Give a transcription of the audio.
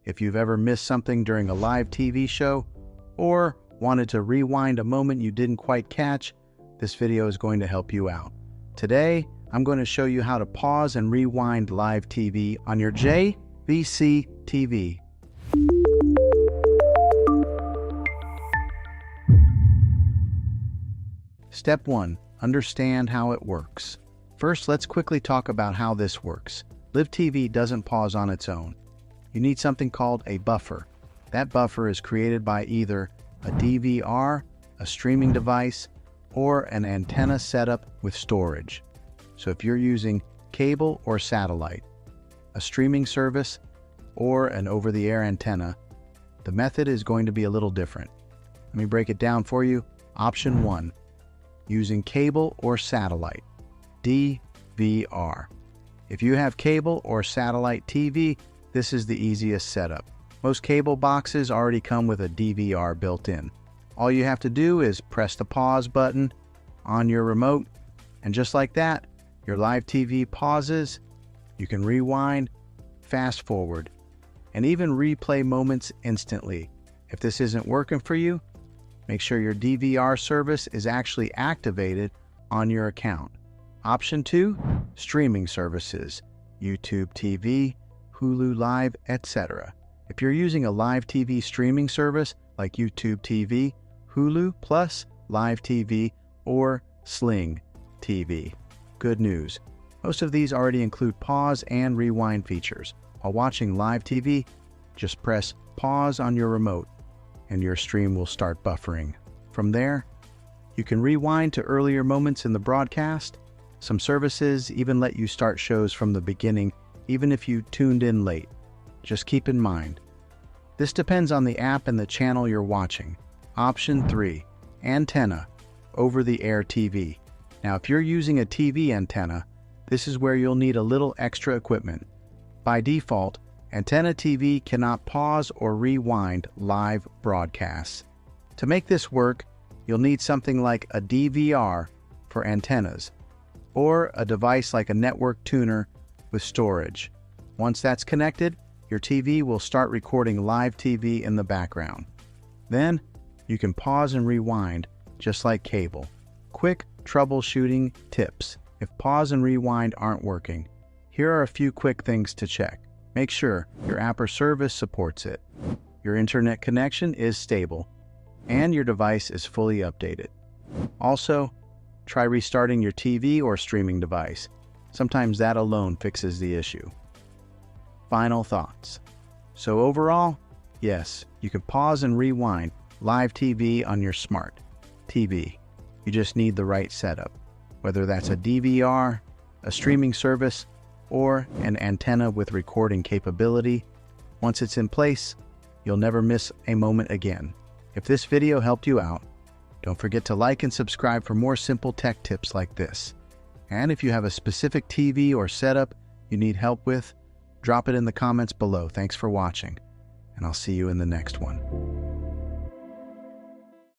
If you've ever missed something during a live TV show or wanted to rewind a moment you didn't quite catch, this video is going to help you out. Today, I'm going to show you how to pause and rewind live TV on your JVC TV. Step 1. Understand how it works. First, let's quickly talk about how this works. Live TV doesn't pause on its own. You need something called a buffer. That buffer is created by either a DVR, a streaming device, or an antenna setup with storage. So if you're using cable or satellite, a streaming service, or an over-the-air antenna, the method is going to be a little different. Let me break it down for you. Option 1. Using cable or satellite, DVR. If you have cable or satellite TV, this is the easiest setup. Most cable boxes already come with a DVR built in. All you have to do is press the pause button on your remote, and just like that, your live TV pauses. You can rewind, fast forward, and even replay moments instantly. If this isn't working for you, make sure your DVR service is actually activated on your account. Option 2, streaming services, YouTube TV, Hulu Live, etc. If you're using a live TV streaming service like YouTube TV, Hulu Plus, Live TV, or Sling TV, good news. Most of these already include pause and rewind features. While watching live TV, just press pause on your remote and your stream will start buffering. From there, you can rewind to earlier moments in the broadcast. Some services even let you start shows from the beginning, even if you tuned in late. Just keep in mind, this depends on the app and the channel you're watching. Option 3, antenna, over-the-air TV. Now, if you're using a TV antenna, this is where you'll need a little extra equipment. By default, antenna TV cannot pause or rewind live broadcasts. To make this work, you'll need something like a DVR for antennas, or a device like a network tuner with storage. Once that's connected, your TV will start recording live TV in the background. Then, you can pause and rewind, just like cable. Quick troubleshooting tips. If pause and rewind aren't working, here are a few quick things to check. Make sure your app or service supports it, your internet connection is stable, and your device is fully updated. Also, try restarting your TV or streaming device. Sometimes that alone fixes the issue. Final thoughts. So overall, yes, you can pause and rewind live TV on your smart TV. You just need the right setup, whether that's a DVR, a streaming service, or an antenna with recording capability. Once it's in place, you'll never miss a moment again. If this video helped you out, don't forget to like and subscribe for more simple tech tips like this. And if you have a specific TV or setup you need help with, drop it in the comments below. Thanks for watching, and I'll see you in the next one.